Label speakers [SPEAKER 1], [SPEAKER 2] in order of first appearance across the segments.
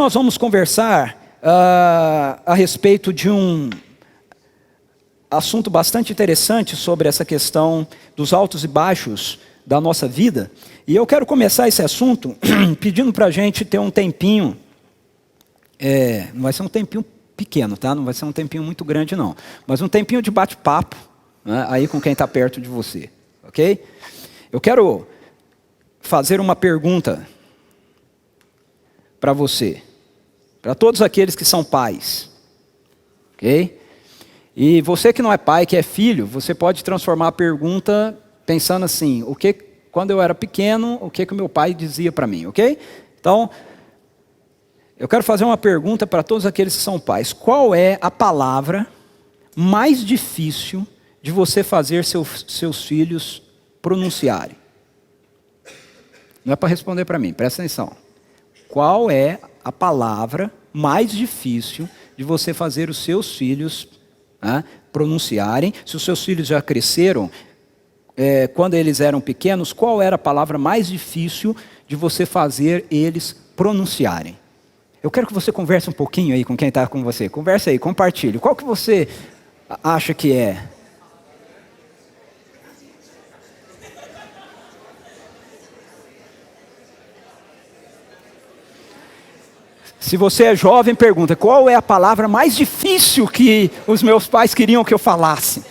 [SPEAKER 1] nós vamos conversar a respeito de um assunto bastante interessante sobre essa questão dos altos e baixos da nossa vida. E eu quero começar esse assunto pedindo para a gente ter um tempinho, não vai ser um tempinho pequeno, tá? Não vai ser um tempinho muito grande não, mas um tempinho de bate-papo, né, aí com quem está perto de você, ok? Eu quero fazer uma pergunta para você, para todos aqueles que são pais, ok? E você que não é pai, que é filho, você pode transformar a pergunta pensando assim, quando eu era pequeno, o que o meu pai dizia para mim, ok? Então, eu quero fazer uma pergunta para todos aqueles que são pais. Qual é a palavra mais difícil de você fazer seus filhos pronunciarem? Não é para responder para mim, presta atenção. Qual é a palavra mais difícil de você fazer os seus filhos pronunciarem? Se os seus filhos já cresceram, quando eles eram pequenos, qual era a palavra mais difícil de você fazer eles pronunciarem? Eu quero que você converse um pouquinho aí com quem está com você. Converse aí, compartilhe. Qual que você acha que é? Se você é jovem, pergunta, qual é a palavra mais difícil que os meus pais queriam que eu falasse?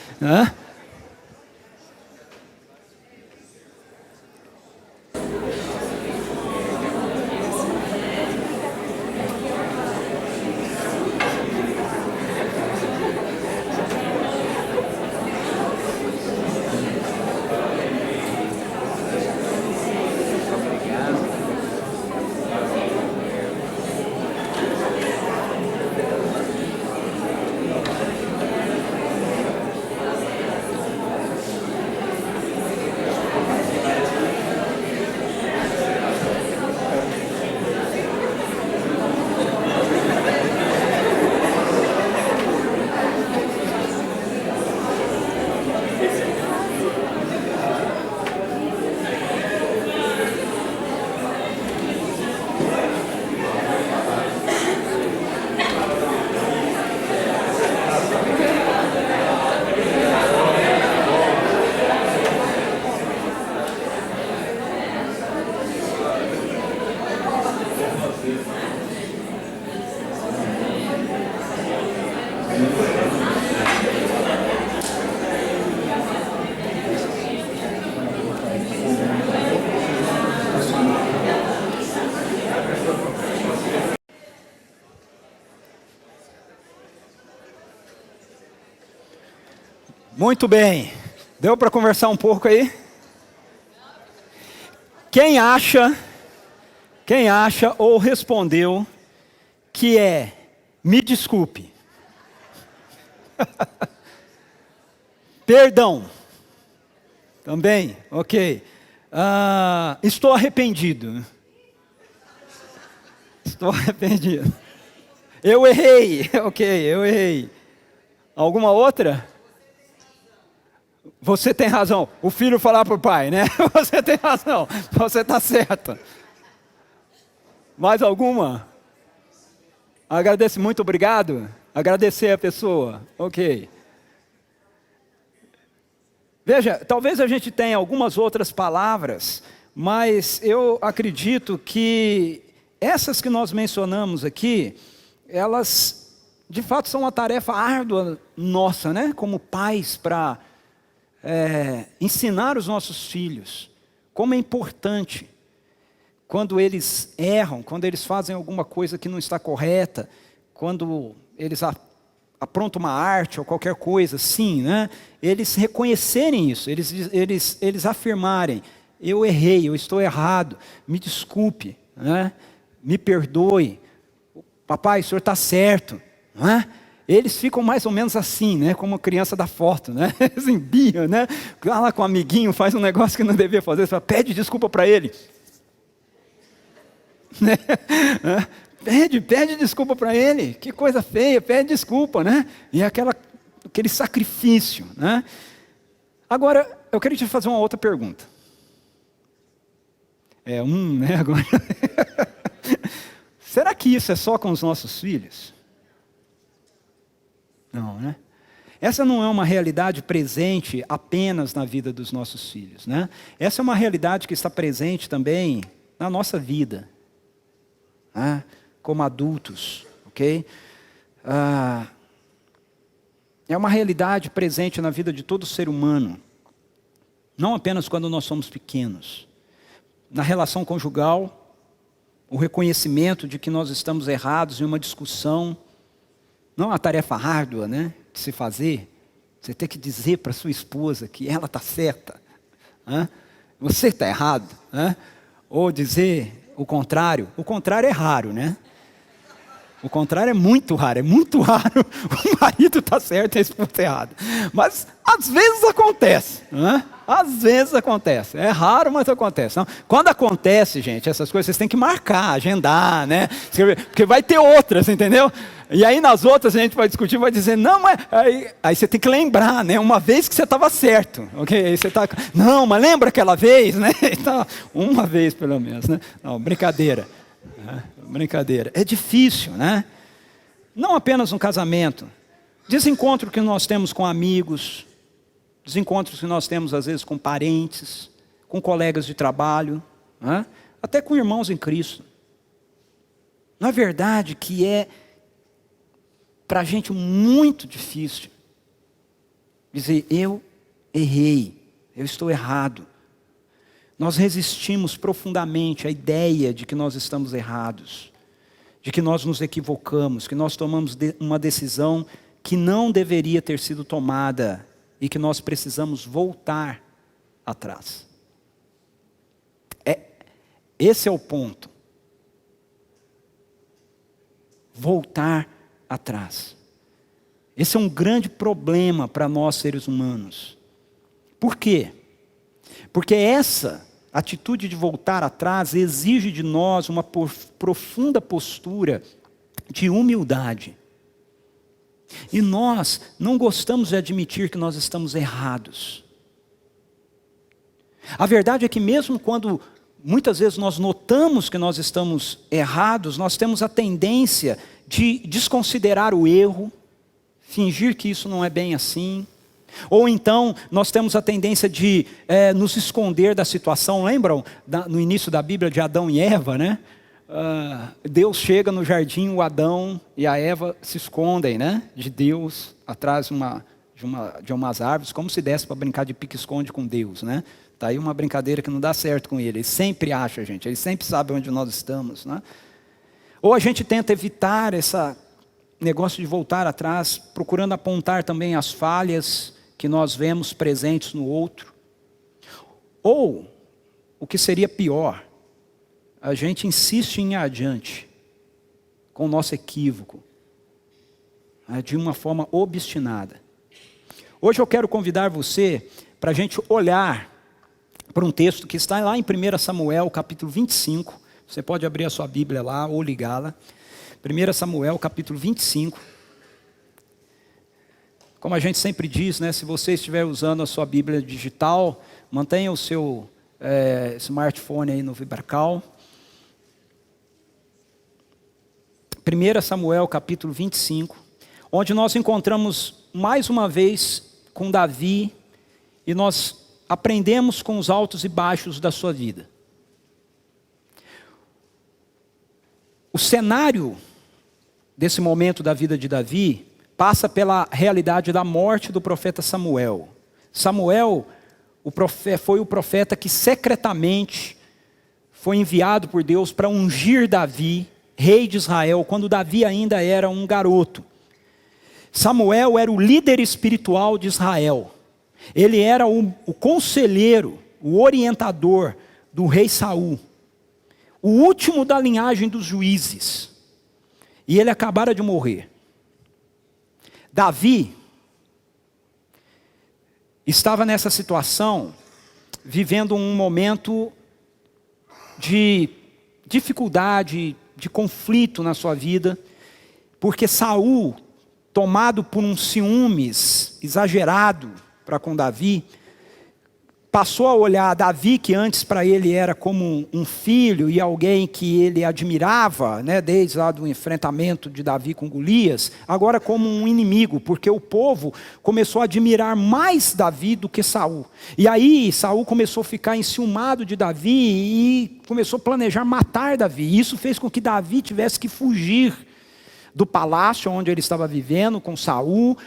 [SPEAKER 1] Muito bem. Deu para conversar um pouco aí? Quem acha ou respondeu que me desculpe. Perdão. Também? Ok. Estou arrependido. Estou arrependido. Eu errei. Ok, eu errei. Alguma outra? Você tem razão. O filho falar para o pai, né? Você tem razão. Você está certo. Mais alguma? Agradeço, muito obrigado. Agradecer a pessoa. Ok. Veja, talvez a gente tenha algumas outras palavras, mas eu acredito que essas que nós mencionamos aqui, elas de fato são uma tarefa árdua nossa, né? Como pais, para ensinar os nossos filhos como é importante quando eles erram, quando eles fazem alguma coisa que não está correta, quando eles aprontam uma arte ou qualquer coisa assim, né? Eles reconhecerem isso, eles afirmarem, eu errei, eu estou errado, me desculpe, né? Me perdoe, papai, o senhor está certo, não é? Eles ficam mais ou menos assim, né? Como a criança da foto, né? Eles embiam, né? Vai lá com um amiguinho, faz um negócio que não devia fazer, você fala, pede desculpa para ele. Né? Pede desculpa para ele, que coisa feia, pede desculpa, né? E aquele sacrifício, né? Agora, eu queria te fazer uma outra pergunta. Né? Agora, Será que isso é só com os nossos filhos? Não, né? Essa não é uma realidade presente apenas na vida dos nossos filhos, né? Essa é uma realidade que está presente também na nossa vida, né? Como adultos, ok? É uma realidade presente na vida de todo ser humano, não apenas quando nós somos pequenos. Na relação conjugal, o reconhecimento de que nós estamos errados em uma discussão, não é uma tarefa árdua, né, de se fazer. Você tem que dizer para sua esposa que ela está certa, né? Você está errado, né? Ou dizer o contrário. O contrário é raro, né? O contrário é muito raro o marido está certo e a esposa está errada. Mas às vezes acontece, né? Às vezes acontece. É raro, mas acontece. Não? Quando acontece, gente, essas coisas vocês têm que marcar, agendar, né? Porque vai ter outras, entendeu? E aí nas outras a gente vai discutir, vai dizer, não, mas... Aí você tem que lembrar, né? Uma vez que você estava certo, ok? Aí você tá, não, mas lembra aquela vez, né? Então, uma vez pelo menos, né? Não, brincadeira. Brincadeira. É difícil, né? Não apenas no casamento. Desencontro que nós temos com amigos, desencontros que nós temos às vezes com parentes, com colegas de trabalho, né? Até com irmãos em Cristo. Na verdade que é para a gente muito difícil dizer, eu errei, eu estou errado. Nós resistimos profundamente à ideia de que nós estamos errados, de que nós nos equivocamos, que nós tomamos uma decisão que não deveria ter sido tomada e que nós precisamos voltar atrás. Esse é o ponto. Voltar atrás. Esse é um grande problema para nós seres humanos. Por quê? Porque essa atitude de voltar atrás exige de nós uma profunda postura de humildade. E nós não gostamos de admitir que nós estamos errados. A verdade é que mesmo quando muitas vezes nós notamos que nós estamos errados, nós temos a tendência de desconsiderar o erro, fingir que isso não é bem assim. Ou então, nós temos a tendência de nos esconder da situação. Lembram no início da Bíblia de Adão e Eva, né? Deus chega no jardim, o Adão e a Eva se escondem, né? De Deus, atrás de umas árvores, como se desse para brincar de pique-esconde com Deus, né? Está aí uma brincadeira que não dá certo com ele. Ele sempre acha, gente. Ele sempre sabe onde nós estamos, né? Ou a gente tenta evitar esse negócio de voltar atrás, procurando apontar também as falhas que nós vemos presentes no outro. Ou, o que seria pior, a gente insiste em ir adiante com o nosso equívoco, de uma forma obstinada. Hoje eu quero convidar você para a gente olhar para um texto que está lá em 1 Samuel, capítulo 25. Você pode abrir a sua Bíblia lá ou ligá-la. 1 Samuel, capítulo 25. Como a gente sempre diz, né, se você estiver usando a sua Bíblia digital, mantenha o seu smartphone aí no Vibracal. 1 Samuel, capítulo 25, onde nós encontramos mais uma vez com Davi e nós aprendemos com os altos e baixos da sua vida. O cenário desse momento da vida de Davi passa pela realidade da morte do profeta Samuel. Samuel foi o profeta que secretamente foi enviado por Deus para ungir Davi, rei de Israel, quando Davi ainda era um garoto. Samuel era o líder espiritual de Israel. Ele era o conselheiro, o orientador do rei Saul, o último da linhagem dos juízes. E ele acabara de morrer. Davi estava nessa situação, vivendo um momento de dificuldade, de conflito na sua vida, porque Saul, tomado por um ciúmes exagerado para com Davi, passou a olhar Davi, que antes para ele era como um filho e alguém que ele admirava, né, desde lá do enfrentamento de Davi com Golias, agora como um inimigo, porque o povo começou a admirar mais Davi do que Saul. E aí Saul começou a ficar enciumado de Davi e começou a planejar matar Davi. Isso fez com que Davi tivesse que fugir do palácio onde ele estava vivendo com Saul,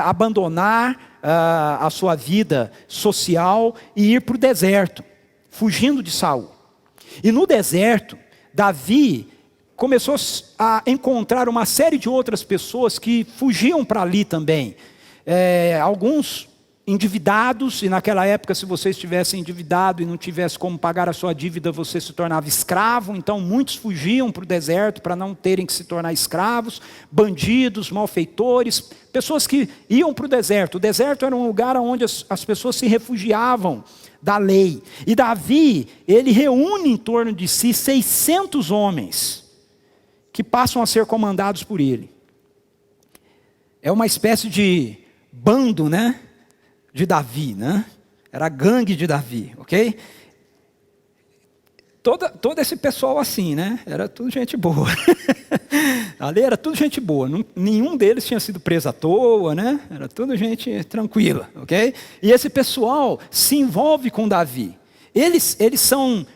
[SPEAKER 1] abandonar a sua vida social e ir para o deserto, fugindo de Saul. E no deserto, Davi começou a encontrar uma série de outras pessoas que fugiam para ali também. Alguns endividados, e naquela época, se você estivesse endividado e não tivesse como pagar a sua dívida, você se tornava escravo. Então muitos fugiam para o deserto para não terem que se tornar escravos. Bandidos, malfeitores, pessoas que iam para o deserto. O deserto era um lugar onde as pessoas se refugiavam da lei. E Davi, ele reúne em torno de si 600 homens que passam a ser comandados por ele. É uma espécie de bando, né, de Davi, né? Era a gangue de Davi, ok? Todo esse pessoal assim, né? Era tudo gente boa. Ali era tudo gente boa. Nenhum deles tinha sido preso à toa, né? Era tudo gente tranquila, ok? E esse pessoal se envolve com Davi. Eles são,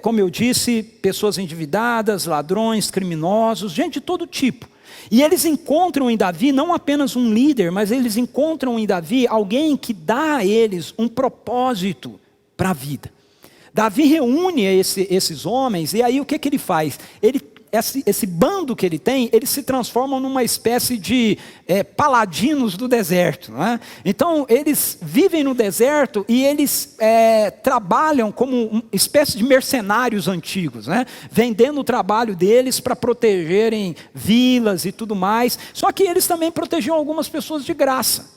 [SPEAKER 1] como eu disse, pessoas endividadas, ladrões, criminosos, gente de todo tipo. E eles encontram em Davi não apenas um líder, mas eles encontram em Davi alguém que dá a eles um propósito para a vida. Davi reúne esses homens, e aí o que ele faz? Esse bando que ele tem, eles se transformam numa espécie de paladinos do deserto. Né? Então eles vivem no deserto e eles trabalham como uma espécie de mercenários antigos, né? Vendendo o trabalho deles para protegerem vilas e tudo mais. Só que eles também protegiam algumas pessoas de graça.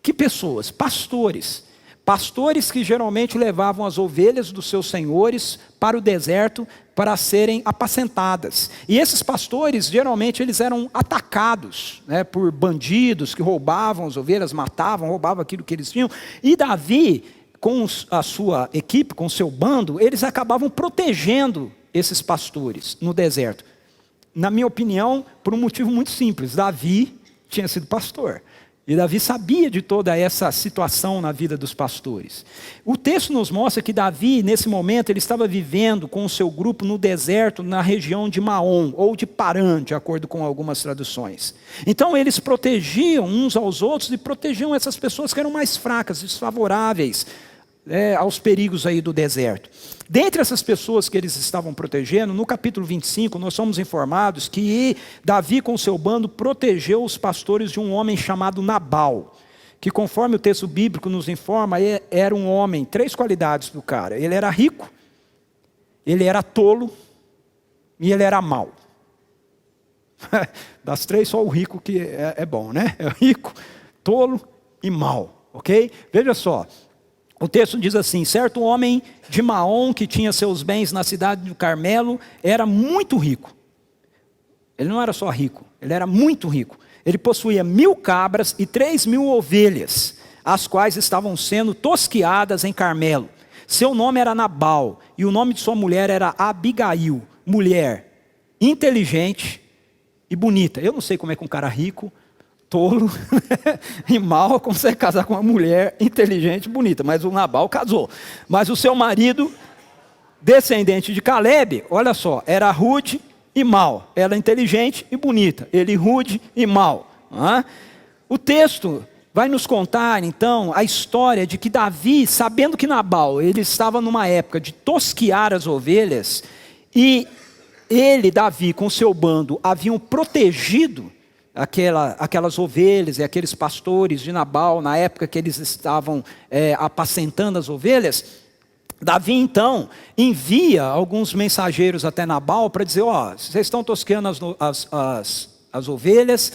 [SPEAKER 1] Que pessoas? Pastores. Pastores que geralmente levavam as ovelhas dos seus senhores para o deserto para serem apacentadas. E esses pastores, geralmente, eles eram atacados, né, por bandidos que roubavam as ovelhas, roubavam aquilo que eles tinham. E Davi, com a sua equipe, com o seu bando, eles acabavam protegendo esses pastores no deserto. Na minha opinião, por um motivo muito simples. Davi tinha sido pastor. E Davi sabia de toda essa situação na vida dos pastores. O texto nos mostra que Davi, nesse momento, ele estava vivendo com o seu grupo no deserto, na região de Maom, ou de Parã, de acordo com algumas traduções. Então eles protegiam uns aos outros e protegiam essas pessoas que eram mais fracas, desfavoráveis aos perigos aí do deserto. Dentre essas pessoas que eles estavam protegendo, no capítulo 25, nós somos informados que Davi com seu bando protegeu os pastores de um homem chamado Nabal, que conforme o texto bíblico nos informa, era um homem, 3 qualidades do cara. Ele era rico, ele era tolo e ele era mau. Das 3, só o rico que é bom, né? É rico, tolo e mau, ok? Veja só. O texto diz assim: certo homem de Maom, que tinha seus bens na cidade do Carmelo, era muito rico. Ele não era só rico, ele era muito rico. Ele possuía 1000 cabras e 3000 ovelhas, as quais estavam sendo tosquiadas em Carmelo. Seu nome era Nabal, e o nome de sua mulher era Abigail, mulher inteligente e bonita. Eu não sei como é que um cara rico, tolo e mau consegue casar com uma mulher inteligente e bonita, mas o Nabal casou. Mas o seu marido, descendente de Caleb, olha só, era rude e mau. Ela inteligente e bonita, ele rude e mau. O texto vai nos contar então a história de que Davi, sabendo que Nabal, ele estava numa época de tosquiar as ovelhas, e ele, Davi, com seu bando, haviam protegido aquelas ovelhas e aqueles pastores de Nabal, na época que eles estavam apacentando as ovelhas. Davi então envia alguns mensageiros até Nabal para dizer: vocês estão tosqueando as ovelhas,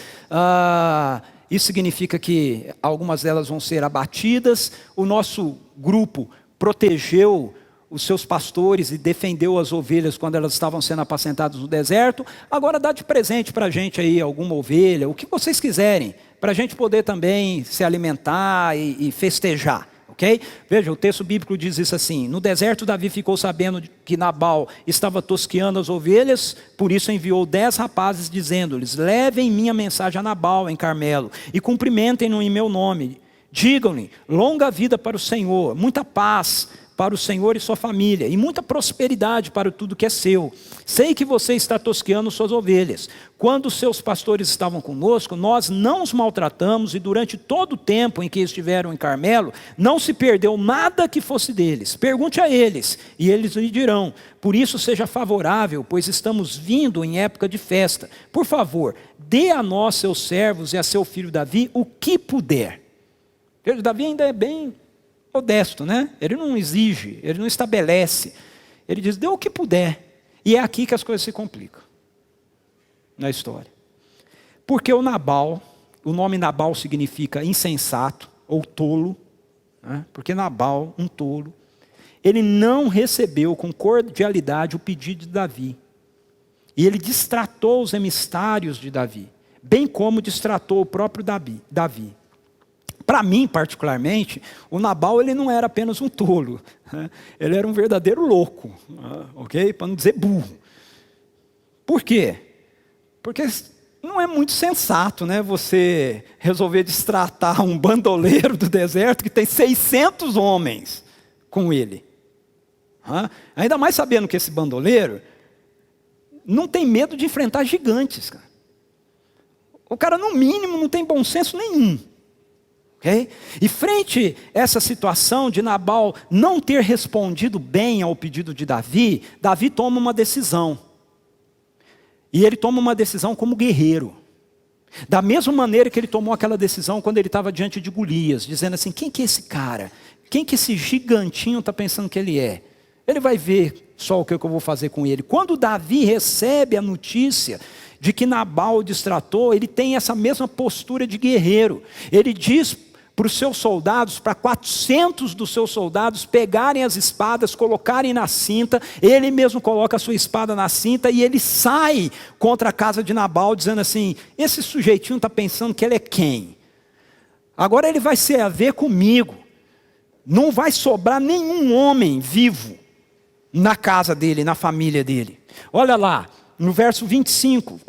[SPEAKER 1] isso significa que algumas delas vão ser abatidas. O nosso grupo protegeu os seus pastores e defendeu as ovelhas quando elas estavam sendo apacentadas no deserto. Agora dá de presente para a gente aí alguma ovelha, o que vocês quiserem, para a gente poder também se alimentar e festejar, ok? Veja, o texto bíblico diz isso assim: no deserto Davi ficou sabendo que Nabal estava tosqueando as ovelhas, por isso enviou 10 rapazes dizendo-lhes: levem minha mensagem a Nabal em Carmelo e cumprimentem-no em meu nome. Digam-lhe: longa vida para o Senhor, muita paz para o Senhor e sua família, e muita prosperidade para tudo que é seu. Sei que você está tosqueando suas ovelhas. Quando os seus pastores estavam conosco, nós não os maltratamos, e durante todo o tempo em que estiveram em Carmelo, não se perdeu nada que fosse deles. Pergunte a eles, e eles lhe dirão. Por isso seja favorável, pois estamos vindo em época de festa. Por favor, dê a nós, seus servos, e a seu filho Davi, o que puder. Davi ainda é bem modesto, né? Ele não exige, ele não estabelece. Ele diz: dê o que puder. E é aqui que as coisas se complicam na história. Porque o Nabal, o nome Nabal significa insensato ou tolo, né? Porque Nabal, um tolo, ele não recebeu com cordialidade o pedido de Davi. E ele distratou os emissários de Davi, bem como distratou o próprio Davi. Para mim, particularmente, o Nabal ele não era apenas um tolo, né? Ele era um verdadeiro louco, ok? Para não dizer burro. Por quê? Porque não é muito sensato, né? Você resolver distratar um bandoleiro do deserto que tem 600 homens com ele. Ainda mais sabendo que esse bandoleiro não tem medo de enfrentar gigantes, cara. O cara, no mínimo, não tem bom senso nenhum. Okay? E frente a essa situação de Nabal não ter respondido bem ao pedido de Davi, Davi toma uma decisão. E ele toma uma decisão como guerreiro. Da mesma maneira que ele tomou aquela decisão quando ele estava diante de Golias, dizendo assim: quem que é esse cara? Quem que esse gigantinho está pensando que ele é? Ele vai ver só o que eu vou fazer com ele. Quando Davi recebe a notícia de que Nabal o distratou, ele tem essa mesma postura de guerreiro. Ele diz para os seus soldados, para 400 dos seus soldados pegarem as espadas, colocarem na cinta. Ele mesmo coloca a sua espada na cinta e ele sai contra a casa de Nabal, dizendo assim: esse sujeitinho está pensando que ele é quem? Agora ele vai se haver comigo. Não vai sobrar nenhum homem vivo na casa dele, na família dele. Olha lá, no verso 25,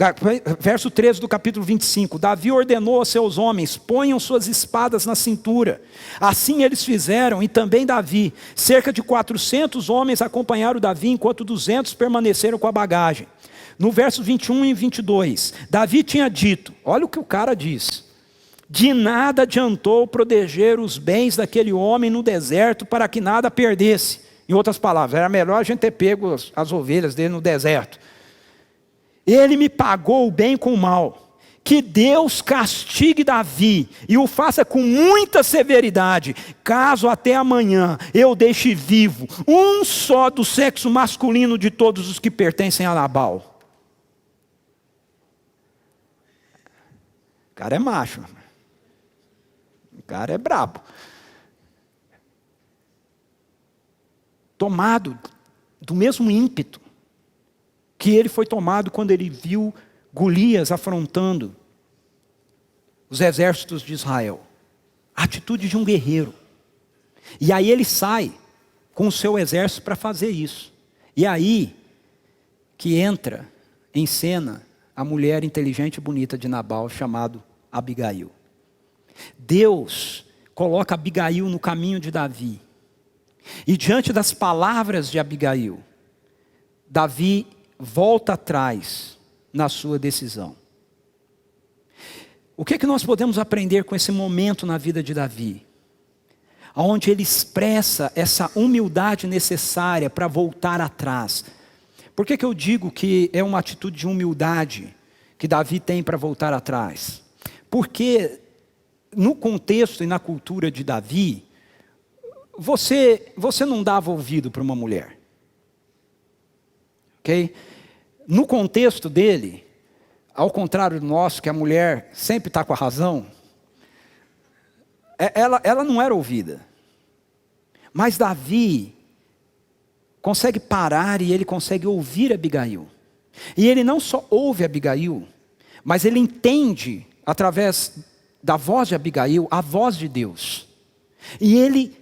[SPEAKER 1] verso 13 do capítulo 25, Davi ordenou a seus homens: ponham suas espadas na cintura. Assim eles fizeram, e também Davi. Cerca de 400 homens acompanharam Davi, enquanto 200 permaneceram com a bagagem. No verso 21 e 22, Davi tinha dito, olha o que o cara diz: de nada adiantou proteger os bens daquele homem no deserto para que nada perdesse. Em outras palavras, era melhor a gente ter pego as ovelhas dele no deserto. Ele me pagou o bem com o mal. Que Deus castigue Davi e o faça com muita severidade, caso até amanhã eu deixe vivo um só do sexo masculino de todos os que pertencem a Nabal. O cara é macho. O cara é brabo. Tomado do mesmo ímpeto que ele foi tomado quando ele viu Golias afrontando os exércitos de Israel. A atitude de um guerreiro. E aí ele sai com o seu exército para fazer isso. E aí que entra em cena a mulher inteligente e bonita de Nabal, chamada Abigail. Deus coloca Abigail no caminho de Davi. E diante das palavras de Abigail, Davi volta atrás na sua decisão. O que é que nós podemos aprender com esse momento na vida de Davi? Onde ele expressa essa humildade necessária para voltar atrás. Por que eu digo que é uma atitude de humildade que Davi tem para voltar atrás? Porque no contexto e na cultura de Davi, você não dava ouvido para uma mulher. Ok? No contexto dele, ao contrário do nosso, que a mulher sempre está com a razão, ela não era ouvida. Mas Davi consegue parar e ele consegue ouvir Abigail. E ele não só ouve Abigail, mas ele entende, através da voz de Abigail, a voz de Deus. E ele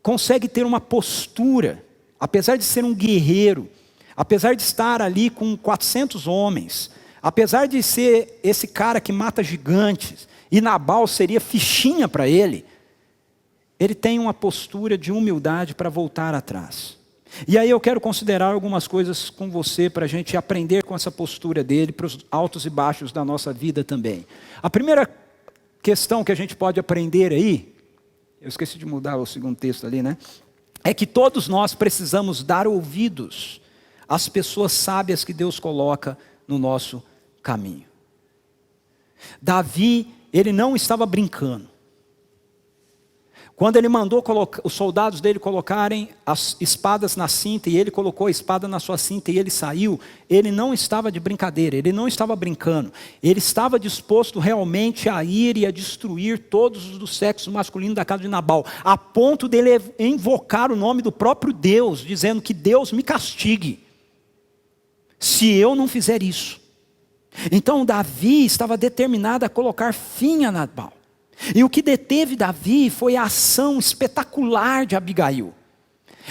[SPEAKER 1] consegue ter uma postura, apesar de ser um guerreiro, apesar de estar ali com 400 homens, apesar de ser esse cara que mata gigantes, e Nabal seria fichinha para ele tem uma postura de humildade para voltar atrás. E aí eu quero considerar algumas coisas com você, para a gente aprender com essa postura dele, para os altos e baixos da nossa vida também. A primeira questão que a gente pode aprender aí, eu esqueci de mudar o segundo texto ali, né? É que todos nós precisamos dar ouvidos às pessoas sábias que Deus coloca no nosso caminho. Davi, ele não estava brincando. Quando ele mandou os soldados dele colocarem as espadas na cinta, e ele colocou a espada na sua cinta e ele saiu, ele não estava de brincadeira, ele não estava brincando. Ele estava disposto realmente a ir e a destruir todos os do sexo masculino da casa de Nabal, a ponto dele invocar o nome do próprio Deus, dizendo que Deus me castigue, se eu não fizer isso. Então Davi estava determinado a colocar fim a Nabal. E o que deteve Davi foi a ação espetacular de Abigail.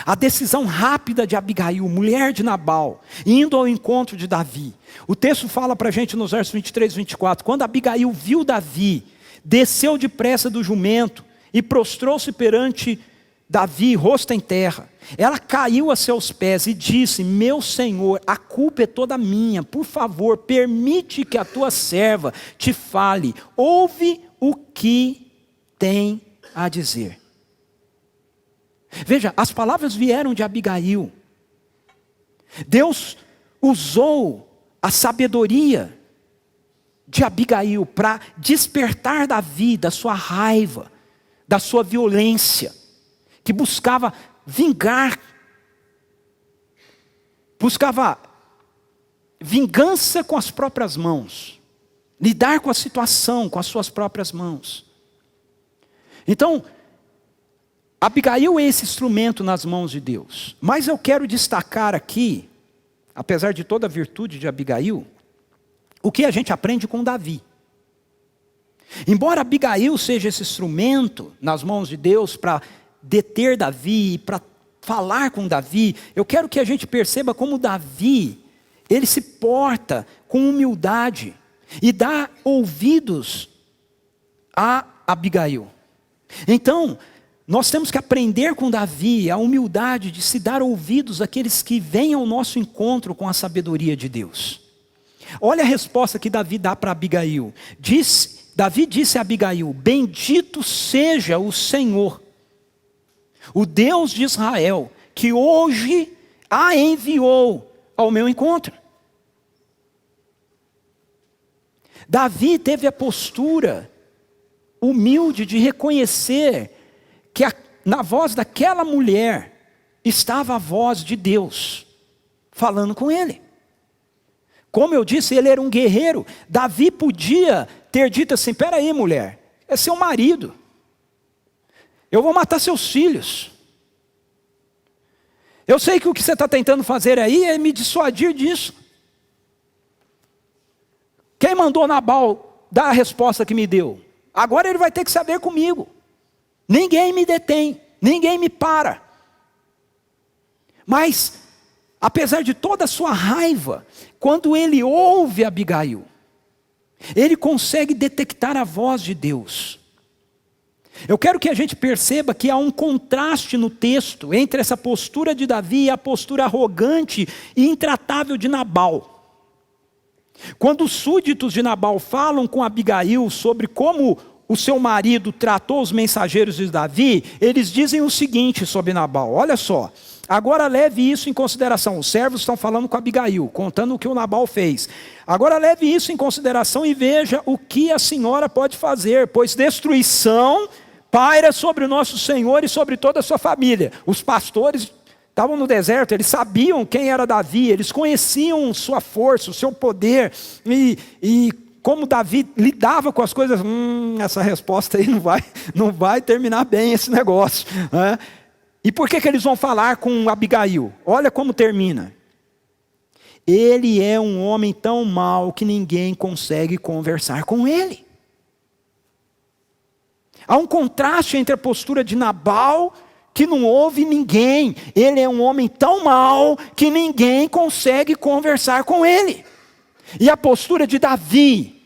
[SPEAKER 1] A decisão rápida de Abigail, mulher de Nabal, indo ao encontro de Davi. O texto fala para a gente nos versos 23 e 24. Quando Abigail viu Davi, desceu depressa do jumento e prostrou-se perante Davi, rosto em terra. Ela caiu a seus pés e disse: meu senhor, a culpa é toda minha. Por favor, permite que a tua serva te fale. Ouve o que tem a dizer. Veja, as palavras vieram de Abigail. Deus usou a sabedoria de Abigail para despertar Davi da sua raiva, da sua violência, que buscava vingar, buscava vingança com as próprias mãos. Lidar com a situação com as suas próprias mãos. Então, Abigail é esse instrumento nas mãos de Deus. Mas eu quero destacar aqui, apesar de toda a virtude de Abigail, o que a gente aprende com Davi. Embora Abigail seja esse instrumento nas mãos de Deus para deter Davi, para falar com Davi, eu quero que a gente perceba como Davi, ele se porta com humildade e dá ouvidos a Abigail. Então, nós temos que aprender com Davi a humildade de se dar ouvidos àqueles que vêm ao nosso encontro com a sabedoria de Deus. Olha a resposta que Davi dá para Abigail. Davi disse a Abigail: bendito seja o Senhor, o Deus de Israel, que hoje a enviou ao meu encontro. Davi teve a postura humilde de reconhecer que na voz daquela mulher estava a voz de Deus falando com ele. Como eu disse, ele era um guerreiro. Davi podia ter dito assim: espera aí, mulher, é seu marido, eu vou matar seus filhos. Eu sei que o que você está tentando fazer aí é me dissuadir disso. Quem mandou Nabal dar a resposta que me deu? Agora ele vai ter que saber comigo. Ninguém me detém, ninguém me para. Mas, apesar de toda a sua raiva, quando ele ouve Abigail, ele consegue detectar a voz de Deus. Eu quero que a gente perceba que há um contraste no texto entre essa postura de Davi e a postura arrogante e intratável de Nabal. Quando os súditos de Nabal falam com Abigail sobre como o seu marido tratou os mensageiros de Davi, eles dizem o seguinte sobre Nabal: olha só, agora leve isso em consideração. Os servos estão falando com Abigail, contando o que o Nabal fez. Agora leve isso em consideração e veja o que a senhora pode fazer, pois destruição paira sobre o nosso Senhor e sobre toda a sua família. Os pastores estavam no deserto, eles sabiam quem era Davi, eles conheciam sua força, o seu poder, e como Davi lidava com as coisas. Essa resposta aí não vai terminar bem esse negócio, né? E por que eles vão falar com Abigail? Olha como termina: ele é um homem tão mau que ninguém consegue conversar com ele. Há um contraste entre a postura de Nabal que não ouve ninguém. Ele é um homem tão mau que ninguém consegue conversar com ele. E a postura de Davi,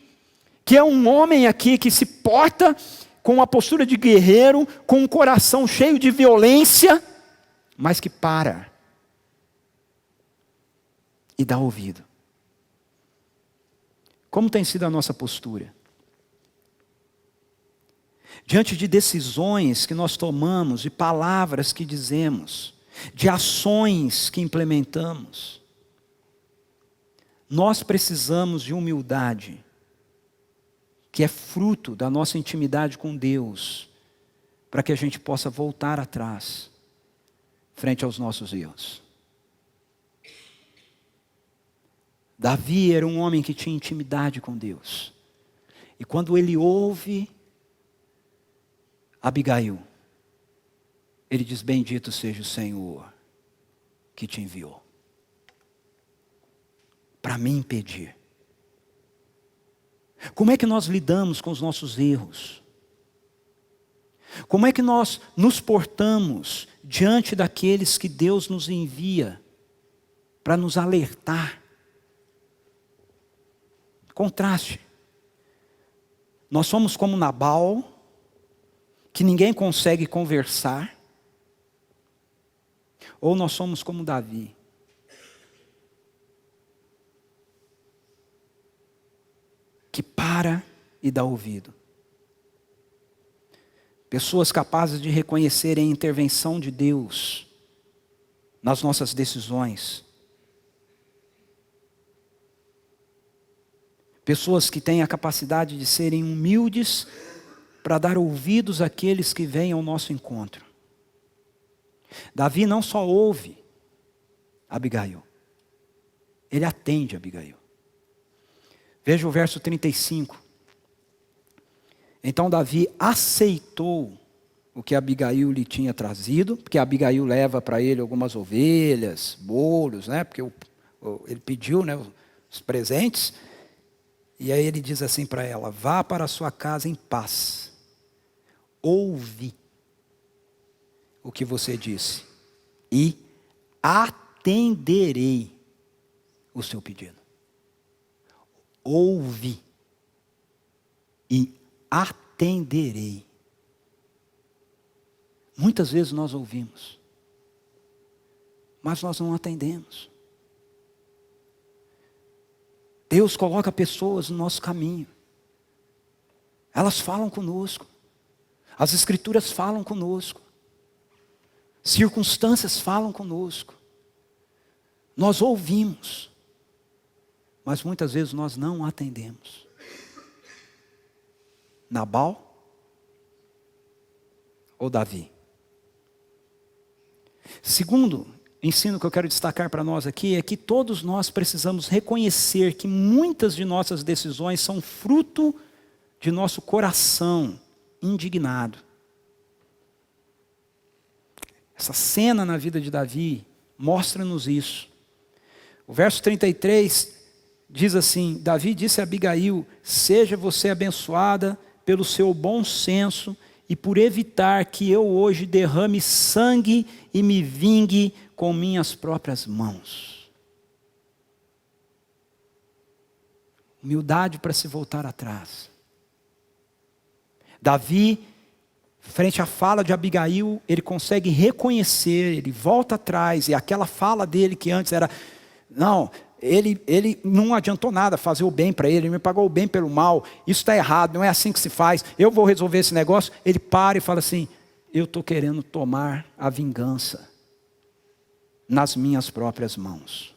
[SPEAKER 1] que é um homem aqui que se porta com uma postura de guerreiro, com um coração cheio de violência, mas que para e dá ouvido. Como tem sido a nossa postura? Diante de decisões que nós tomamos, de palavras que dizemos, de ações que implementamos, nós precisamos de humildade, que é fruto da nossa intimidade com Deus, para que a gente possa voltar atrás, frente aos nossos erros. Davi era um homem que tinha intimidade com Deus. E quando ele ouve Abigail, ele diz: bendito seja o Senhor que te enviou para me impedir. Como é que nós lidamos com os nossos erros? Como é que nós nos portamos diante daqueles que Deus nos envia para nos alertar? Contraste. Nós somos como Nabal, que ninguém consegue conversar, ou nós somos como Davi, que para e dá ouvido. Pessoas capazes de reconhecerem a intervenção de Deus nas nossas decisões. Pessoas que têm a capacidade de serem humildes para dar ouvidos àqueles que vêm ao nosso encontro. Davi não só ouve Abigail, ele atende Abigail. Veja o verso 35. Então Davi aceitou o que Abigail lhe tinha trazido, porque Abigail leva para ele algumas ovelhas, bolos, né? Porque ele pediu, né, os presentes. E aí ele diz assim para ela: vá para a sua casa em paz. Ouvi o que você disse e atenderei o seu pedido. Ouvi e atenderei. Muitas vezes nós ouvimos, mas nós não atendemos. Deus coloca pessoas no nosso caminho. Elas falam conosco. As Escrituras falam conosco. Circunstâncias falam conosco. Nós ouvimos, mas muitas vezes nós não atendemos. Nabal ou Davi? Segundo ensino que eu quero destacar para nós aqui é que todos nós precisamos reconhecer que muitas de nossas decisões são fruto de nosso coração indignado. Essa cena na vida de Davi mostra-nos isso. O verso 33 diz assim: Davi disse a Abigail: seja você abençoada pelo seu bom senso e por evitar que eu hoje derrame sangue e me vingue com minhas próprias mãos. Humildade para se voltar atrás. Davi, frente à fala de Abigail, ele consegue reconhecer, ele volta atrás, e aquela fala dele que antes era, não, ele não adiantou nada fazer o bem para ele me pagou o bem pelo mal, isso está errado, não é assim que se faz, eu vou resolver esse negócio. Ele para e fala assim: eu estou querendo tomar a vingança nas minhas próprias mãos.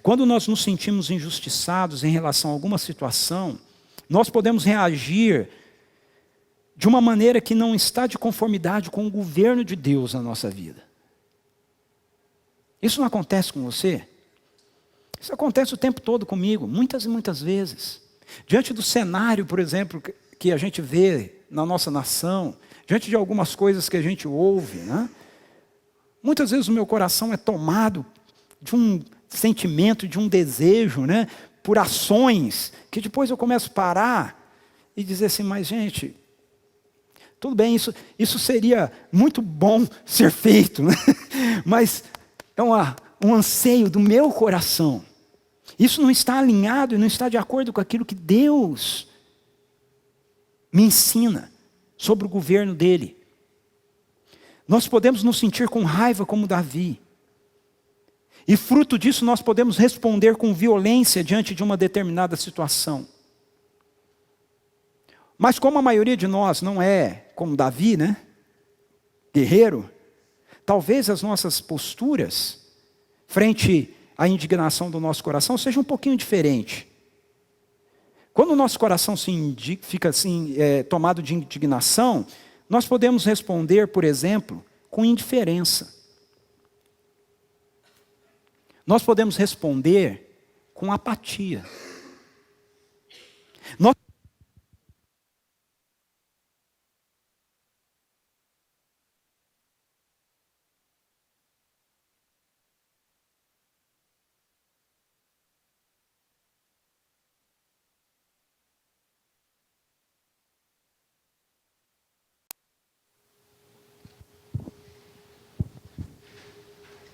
[SPEAKER 1] Quando nós nos sentimos injustiçados em relação a alguma situação, nós podemos reagir de uma maneira que não está de conformidade com o governo de Deus na nossa vida. Isso não acontece com você? Isso acontece o tempo todo comigo, muitas e muitas vezes. Diante do cenário, por exemplo, que a gente vê na nossa nação, diante de algumas coisas que a gente ouve, né? Muitas vezes o meu coração é tomado de um sentimento, de um desejo, né? Por ações, que depois eu começo a parar e dizer assim: mas gente, Tudo bem, isso seria muito bom ser feito, né? Mas é um anseio do meu coração. Isso não está alinhado e não está de acordo com aquilo que Deus me ensina sobre o governo dele. Nós podemos nos sentir com raiva como Davi. E fruto disso nós podemos responder com violência diante de uma determinada situação. Mas como a maioria de nós não é como Davi, né? Guerreiro, talvez as nossas posturas frente à indignação do nosso coração sejam um pouquinho diferentes. Quando o nosso coração fica assim, tomado de indignação, nós podemos responder, por exemplo, com indiferença. Nós podemos responder com apatia.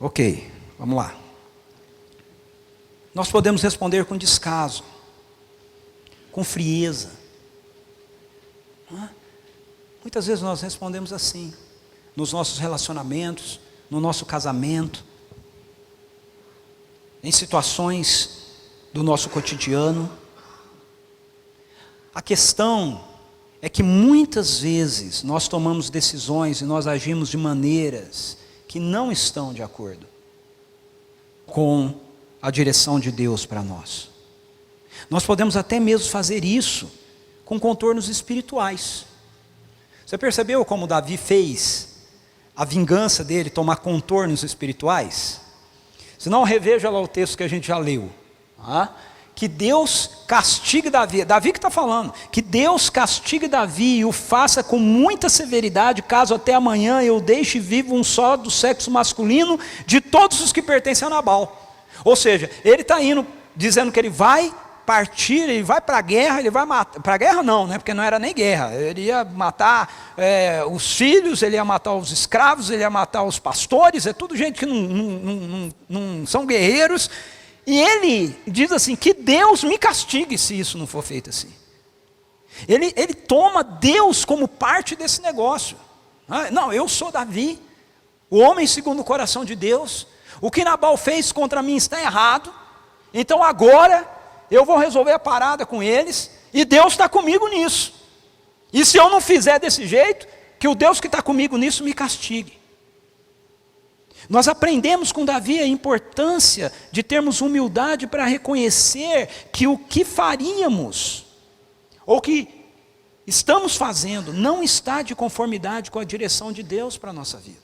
[SPEAKER 1] Ok, vamos lá. Nós podemos responder com descaso, com frieza. Muitas vezes nós respondemos assim, nos nossos relacionamentos, no nosso casamento, em situações do nosso cotidiano. A questão é que muitas vezes nós tomamos decisões e nós agimos de maneiras que não estão de acordo com a direção de Deus para nós. Nós podemos até mesmo fazer isso com contornos espirituais. Você percebeu como Davi fez a vingança dele tomar contornos espirituais? Se não, reveja lá o texto que a gente já leu. Que Deus castigue Davi, Davi que está falando, que Deus castigue Davi e o faça com muita severidade, caso até amanhã eu deixe vivo um só do sexo masculino de todos os que pertencem a Nabal. Ou seja, ele está indo, dizendo que ele vai partir, ele vai para a guerra, ele vai matar, para a guerra não, né, porque não era nem guerra, ele ia matar os filhos, ele ia matar os escravos, ele ia matar os pastores, é tudo gente que não são guerreiros. E ele diz assim, que Deus me castigue se isso não for feito assim. Ele toma Deus como parte desse negócio. Não, eu sou Davi, o homem segundo o coração de Deus. O que Nabal fez contra mim está errado. Então agora eu vou resolver a parada com eles. E Deus está comigo nisso. E se eu não fizer desse jeito, que o Deus que está comigo nisso me castigue. Nós aprendemos com Davi a importância de termos humildade para reconhecer que o que faríamos, ou que estamos fazendo, não está de conformidade com a direção de Deus para a nossa vida.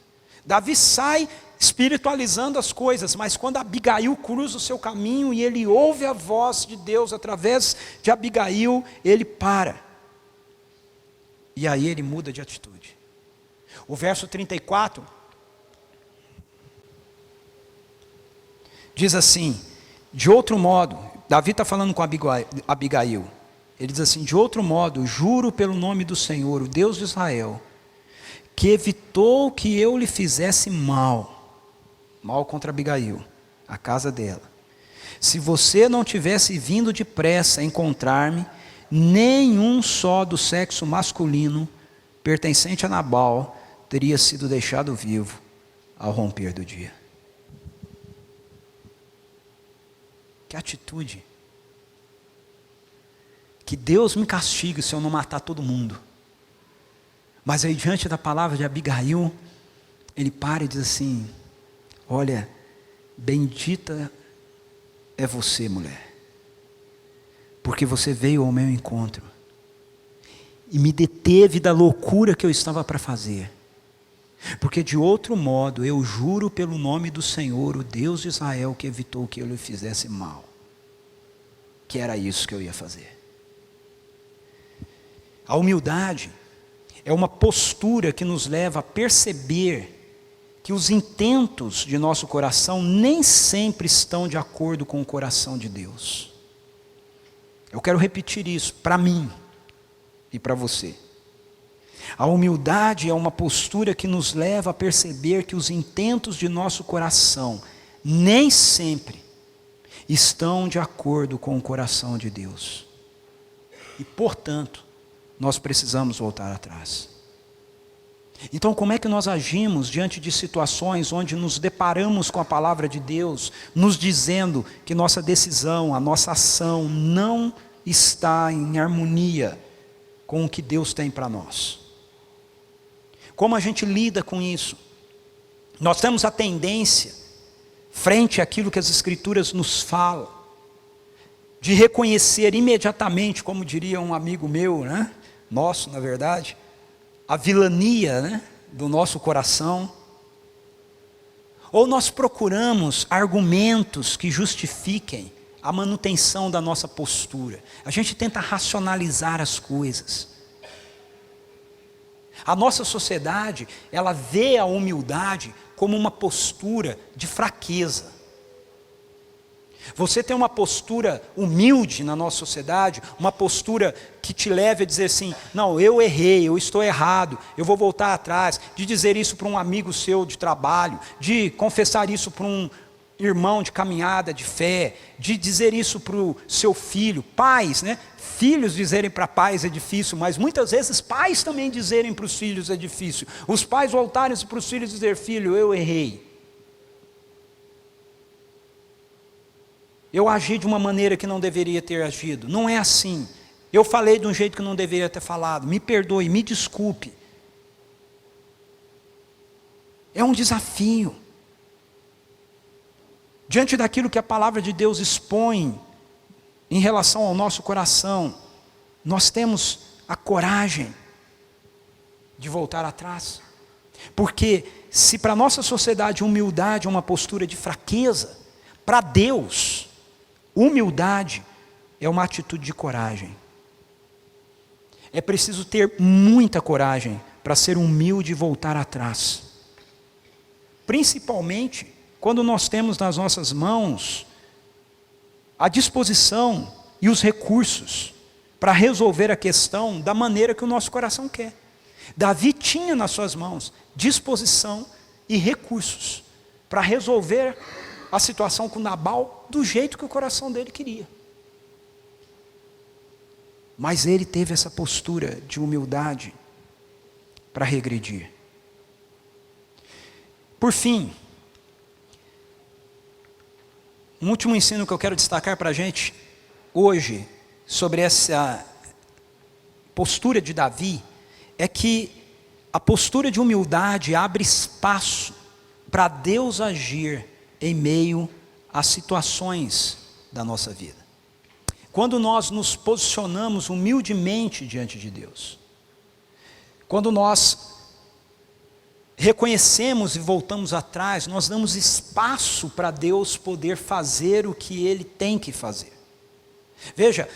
[SPEAKER 1] Davi sai espiritualizando as coisas, mas quando Abigail cruza o seu caminho e ele ouve a voz de Deus através de Abigail, ele para. E aí ele muda de atitude. O verso 34... diz assim, de outro modo, Davi está falando com Abigail, ele diz assim, de outro modo, juro pelo nome do Senhor, o Deus de Israel, que evitou que eu lhe fizesse mal contra Abigail, a casa dela. Se você não tivesse vindo depressa encontrar-me, nenhum só do sexo masculino, pertencente a Nabal, teria sido deixado vivo ao romper do dia. Que atitude. Que Deus me castigue se eu não matar todo mundo. Mas aí diante da palavra de Abigail, ele para e diz assim, olha, bendita é você, mulher, porque você veio ao meu encontro e me deteve da loucura que eu estava para fazer. Porque de outro modo, eu juro pelo nome do Senhor, o Deus de Israel, que evitou que eu lhe fizesse mal. Que era isso que eu ia fazer. A humildade é uma postura que nos leva a perceber que os intentos de nosso coração nem sempre estão de acordo com o coração de Deus. Eu quero repetir isso para mim e para você. A humildade é uma postura que nos leva a perceber que os intentos de nosso coração nem sempre estão de acordo com o coração de Deus. E, portanto, nós precisamos voltar atrás. Então, como é que nós agimos diante de situações onde nos deparamos com a palavra de Deus, nos dizendo que nossa decisão, a nossa ação não está em harmonia com o que Deus tem para nós? Como a gente lida com isso? Nós temos a tendência, frente àquilo que as Escrituras nos falam, de reconhecer imediatamente, como diria um amigo meu, né? Nosso, na verdade, a vilania, né, do nosso coração. Ou nós procuramos argumentos que justifiquem a manutenção da nossa postura. A gente tenta racionalizar as coisas. A nossa sociedade, ela vê a humildade como uma postura de fraqueza. Você tem uma postura humilde na nossa sociedade, uma postura que te leve a dizer assim, não, eu errei, eu estou errado, eu vou voltar atrás, de dizer isso para um amigo seu de trabalho, de confessar isso para um irmão de caminhada de fé, de dizer isso para o seu filho. Pais, né? Filhos dizerem para pais é difícil, mas muitas vezes pais também dizerem para os filhos é difícil. Os pais voltarem-se para os filhos e dizer, filho, eu errei. Eu agi de uma maneira que não deveria ter agido. Não é assim. Eu falei de um jeito que não deveria ter falado. Me perdoe, me desculpe. É um desafio. Diante daquilo que a palavra de Deus expõe em relação ao nosso coração, nós temos a coragem de voltar atrás. Porque se para a nossa sociedade humildade é uma postura de fraqueza, para Deus, humildade é uma atitude de coragem. É preciso ter muita coragem para ser humilde e voltar atrás. Principalmente quando nós temos nas nossas mãos a disposição e os recursos para resolver a questão da maneira que o nosso coração quer. Davi tinha nas suas mãos disposição e recursos para resolver a situação com Nabal do jeito que o coração dele queria. Mas ele teve essa postura de humildade para regredir. Por fim, um último ensino que eu quero destacar para a gente hoje, sobre essa postura de Davi, é que a postura de humildade abre espaço para Deus agir em meio às situações da nossa vida. Quando nós nos posicionamos humildemente diante de Deus, quando nós reconhecemos e voltamos atrás, nós damos espaço para Deus poder fazer o que Ele tem que fazer. Veja,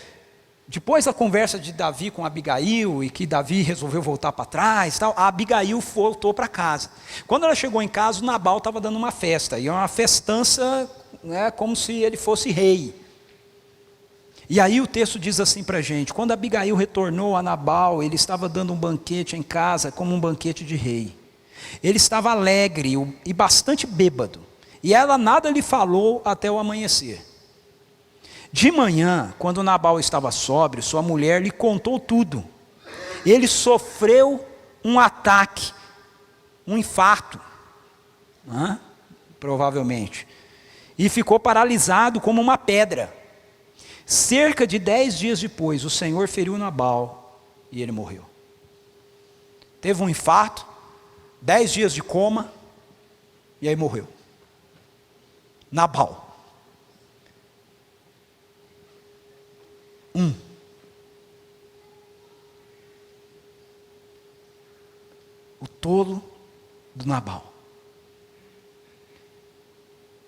[SPEAKER 1] depois da conversa de Davi com Abigail, e que Davi resolveu voltar para trás, tal, a Abigail voltou para casa. Quando ela chegou em casa, o Nabal estava dando uma festa, e uma festança, né, como se ele fosse rei. E aí o texto diz assim para a gente, quando Abigail retornou a Nabal, ele estava dando um banquete em casa, como um banquete de rei. Ele estava alegre e bastante bêbado, e ela nada lhe falou até o amanhecer. De manhã, quando Nabal estava sóbrio, sua mulher lhe contou tudo. Ele sofreu um ataque, um infarto, provavelmente, e ficou paralisado como uma pedra. Cerca de 10 dias depois, o Senhor feriu Nabal e ele morreu. Teve um infarto, 10 dias de coma, e aí morreu. Nabal. O tolo do Nabal.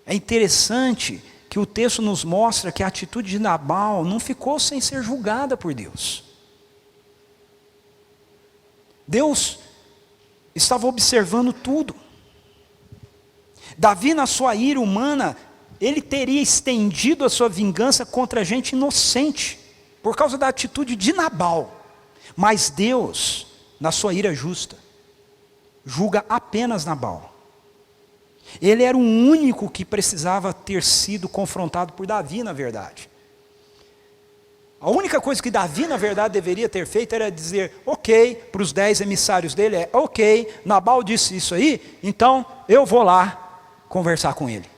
[SPEAKER 1] É interessante que o texto nos mostra que a atitude de Nabal não ficou sem ser julgada por Deus. Deus estava observando tudo. Davi, na sua ira humana, ele teria estendido a sua vingança contra gente inocente, por causa da atitude de Nabal. Mas Deus, na sua ira justa, julga apenas Nabal. Ele era o único que precisava ter sido confrontado por Davi, na verdade. A única coisa que Davi, na verdade, deveria ter feito era dizer, ok, para os 10 emissários dele, ok, Nabal disse isso aí, então eu vou lá conversar com ele.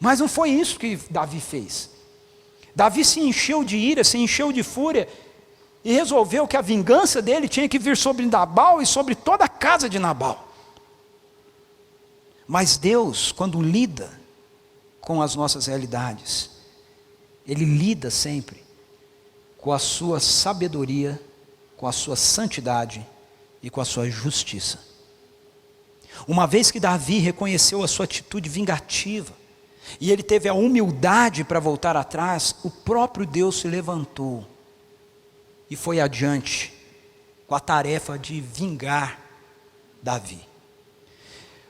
[SPEAKER 1] Mas não foi isso que Davi fez. Davi se encheu de ira, se encheu de fúria, e resolveu que a vingança dele tinha que vir sobre Nabal e sobre toda a casa de Nabal. Mas Deus, quando lida com as nossas realidades, Ele lida sempre com a sua sabedoria, com a sua santidade e com a sua justiça. Uma vez que Davi reconheceu a sua atitude vingativa, e ele teve a humildade para voltar atrás, o próprio Deus se levantou e foi adiante com a tarefa de vingar Davi.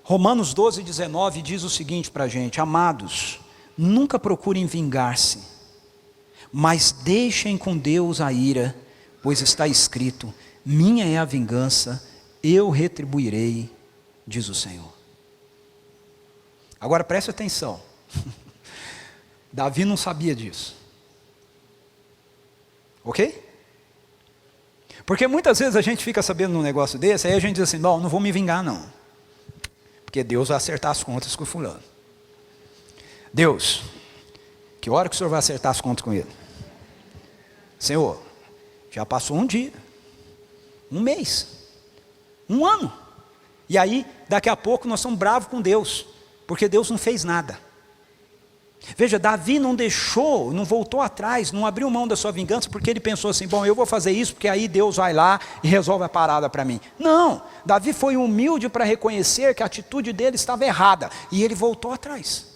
[SPEAKER 1] Romanos 12:19 diz o seguinte para a gente: amados, nunca procurem vingar-se, mas deixem com Deus a ira, pois está escrito, minha é a vingança, eu retribuirei, diz o Senhor. Agora preste atenção, Davi não sabia disso, ok? Porque muitas vezes a gente fica sabendo num negócio desse, aí a gente diz assim, não vou me vingar não, porque Deus vai acertar as contas com o fulano. Deus, que hora que o Senhor vai acertar as contas com ele? Senhor, já passou um dia, um mês, um ano, e aí daqui a pouco nós somos bravos com Deus, porque Deus não fez nada. Veja, Davi não deixou, não voltou atrás, não abriu mão da sua vingança, porque ele pensou assim, bom, eu vou fazer isso, porque aí Deus vai lá e resolve a parada para mim. Não, Davi foi humilde para reconhecer que a atitude dele estava errada, e ele voltou atrás.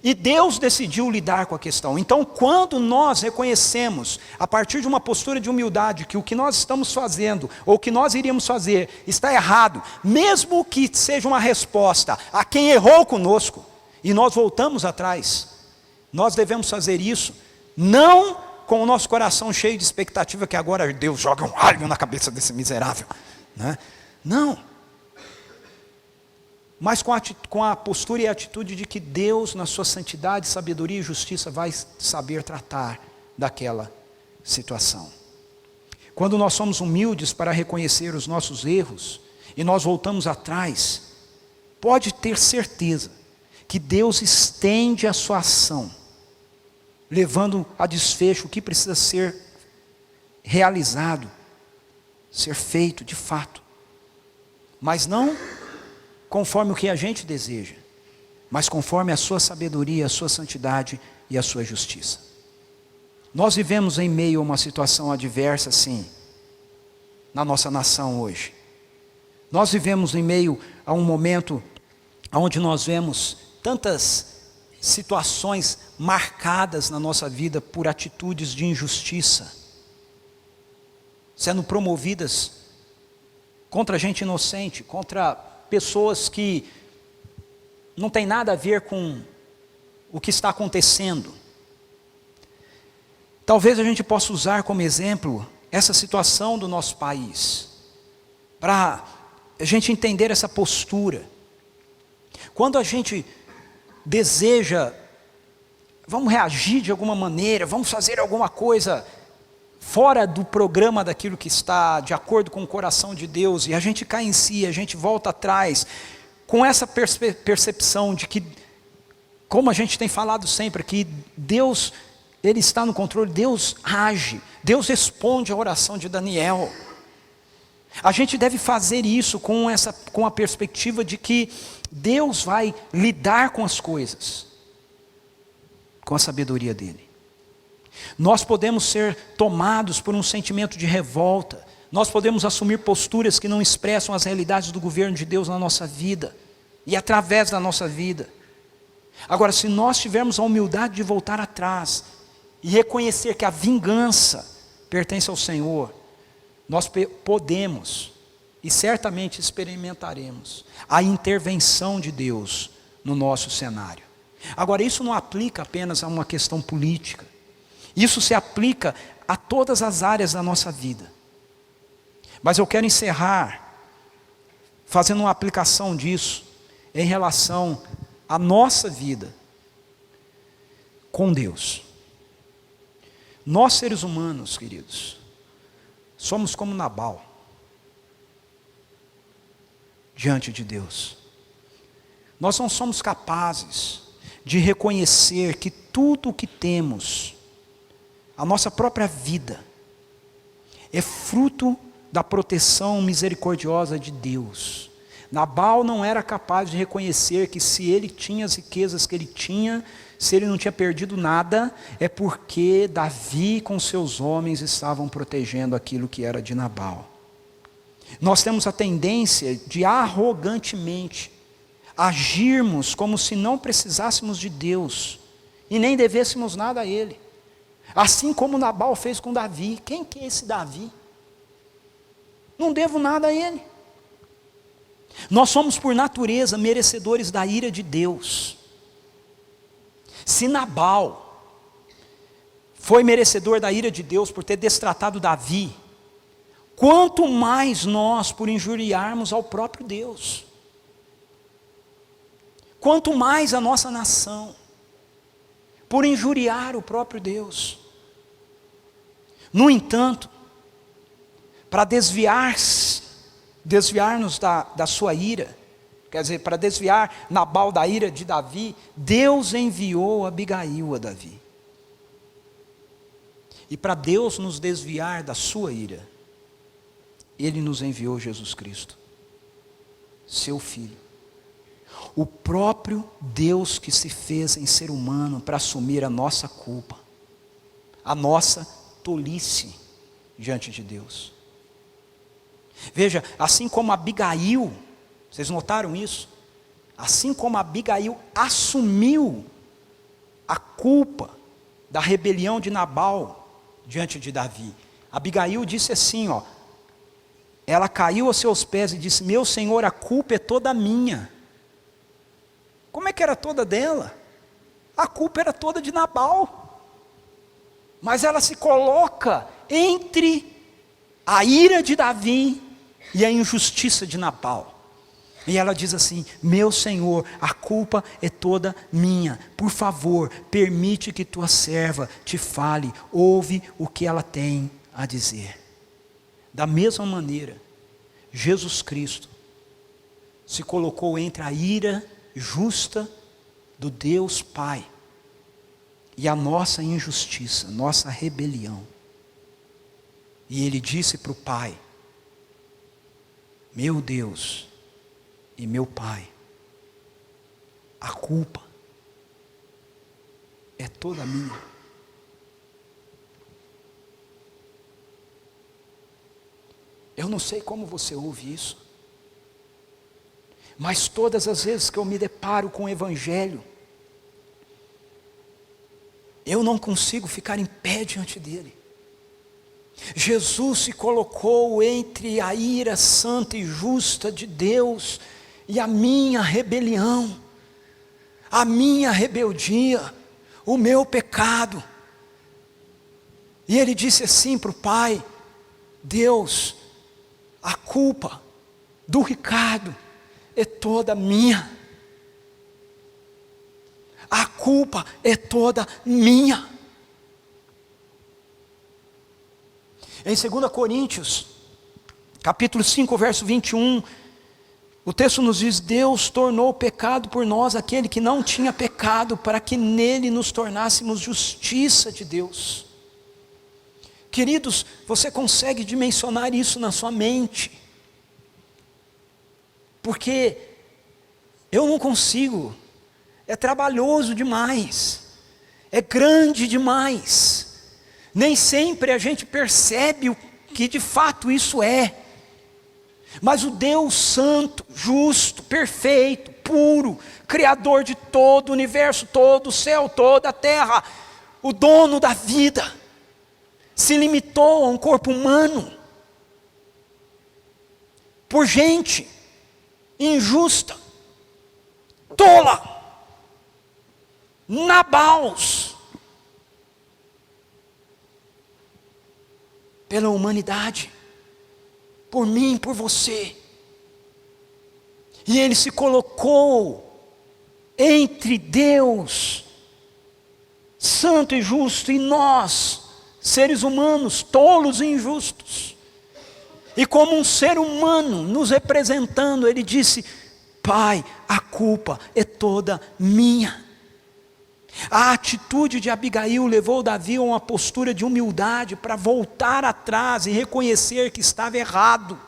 [SPEAKER 1] E Deus decidiu lidar com a questão. Então, quando nós reconhecemos, a partir de uma postura de humildade, que o que nós estamos fazendo, ou o que nós iríamos fazer, está errado, mesmo que seja uma resposta a quem errou conosco, e nós voltamos atrás, nós devemos fazer isso, não com o nosso coração cheio de expectativa, que agora Deus joga um raio na cabeça desse miserável, né? Não. Mas com a postura e a atitude de que Deus, na sua santidade, sabedoria e justiça, vai saber tratar daquela situação. Quando nós somos humildes para reconhecer os nossos erros, e nós voltamos atrás, pode ter certeza que Deus estende a sua ação, levando a desfecho o que precisa ser realizado, ser feito de fato, mas não conforme o que a gente deseja, mas conforme a sua sabedoria, a sua santidade e a sua justiça. Nós vivemos em meio a uma situação adversa, sim, na nossa nação hoje. Nós vivemos em meio a um momento onde nós vemos tantas situações marcadas na nossa vida por atitudes de injustiça, sendo promovidas contra gente inocente, contra pessoas que não tem nada a ver com o que está acontecendo. Talvez a gente possa usar como exemplo essa situação do nosso país, para a gente entender essa postura. Quando a gente deseja, vamos reagir de alguma maneira, vamos fazer alguma coisa fora do programa daquilo que está de acordo com o coração de Deus, e a gente cai em si, a gente volta atrás, com essa percepção de que, como a gente tem falado sempre, que Deus, Ele está no controle, Deus age, Deus responde à oração de Daniel. A gente deve fazer isso com a perspectiva de que Deus vai lidar com as coisas, com a sabedoria dEle. Nós podemos ser tomados por um sentimento de revolta, nós podemos assumir posturas que não expressam as realidades do governo de Deus na nossa vida, e através da nossa vida. Agora, se nós tivermos a humildade de voltar atrás, e reconhecer que a vingança pertence ao Senhor, nós podemos, e certamente experimentaremos, a intervenção de Deus no nosso cenário. Agora, isso não aplica apenas a uma questão política, isso se aplica a todas as áreas da nossa vida. Mas eu quero encerrar fazendo uma aplicação disso em relação à nossa vida com Deus. Nós seres humanos, queridos, somos como Nabal diante de Deus. Nós não somos capazes de reconhecer que tudo o que temos, a nossa própria vida, é fruto da proteção misericordiosa de Deus. Nabal não era capaz de reconhecer que se ele tinha as riquezas que ele tinha, se ele não tinha perdido nada, é porque Davi com seus homens estavam protegendo aquilo que era de Nabal. Nós temos a tendência de arrogantemente agirmos como se não precisássemos de Deus e nem devêssemos nada a Ele. Assim como Nabal fez com Davi. Quem que é esse Davi? Não devo nada a ele. Nós somos por natureza merecedores da ira de Deus. Se Nabal foi merecedor da ira de Deus por ter destratado Davi, quanto mais nós por injuriarmos ao próprio Deus. Quanto mais a nossa nação por injuriar o próprio Deus. No entanto, para desviar-nos da sua ira, quer dizer, para desviar Nabal da ira de Davi, Deus enviou Abigail a Davi. E para Deus nos desviar da sua ira, Ele nos enviou Jesus Cristo, seu Filho. O próprio Deus que se fez em ser humano para assumir a nossa culpa, a nossa tolice diante de Deus. Veja, assim como Abigail, vocês notaram isso? Assim como Abigail assumiu a culpa da rebelião de Nabal diante de Davi, Abigail disse assim, ela caiu aos seus pés e disse: meu Senhor, a culpa é toda minha. Como é que era toda dela? A culpa era toda de Nabal. Mas ela se coloca entre a ira de Davi e a injustiça de Nabal. E ela diz assim: meu Senhor, a culpa é toda minha. Por favor, permite que tua serva te fale. Ouve o que ela tem a dizer. Da mesma maneira, Jesus Cristo se colocou entre a ira justa do Deus Pai e a nossa injustiça, nossa rebelião. E Ele disse para o Pai: meu Deus e meu Pai, a culpa é toda minha. Eu não sei como você ouve isso, mas todas as vezes que eu me deparo com o Evangelho, eu não consigo ficar em pé diante dele. Jesus se colocou entre a ira santa e justa de Deus e a minha rebelião, a minha rebeldia, o meu pecado. E ele disse assim para o Pai: Deus, a culpa do Ricardo é toda minha. A culpa é toda minha. Em 2 Coríntios, capítulo 5, verso 21, o texto nos diz: Deus tornou pecado por nós aquele que não tinha pecado, para que nele nos tornássemos justiça de Deus. Queridos, você consegue dimensionar isso na sua mente? Porque eu não consigo, é trabalhoso demais, é grande demais. Nem sempre a gente percebe o que de fato isso é. Mas o Deus santo, justo, perfeito, puro, criador de todo o universo, todo o céu, toda a terra, o dono da vida, se limitou a um corpo humano, por gente injusta, tola, nabaus, pela humanidade, por mim, por você. E Ele se colocou entre Deus, santo e justo, e nós, seres humanos, tolos e injustos. E como um ser humano nos representando, Ele disse: Pai, a culpa é toda minha. A atitude de Abigail levou Davi a uma postura de humildade para voltar atrás e reconhecer que estava errado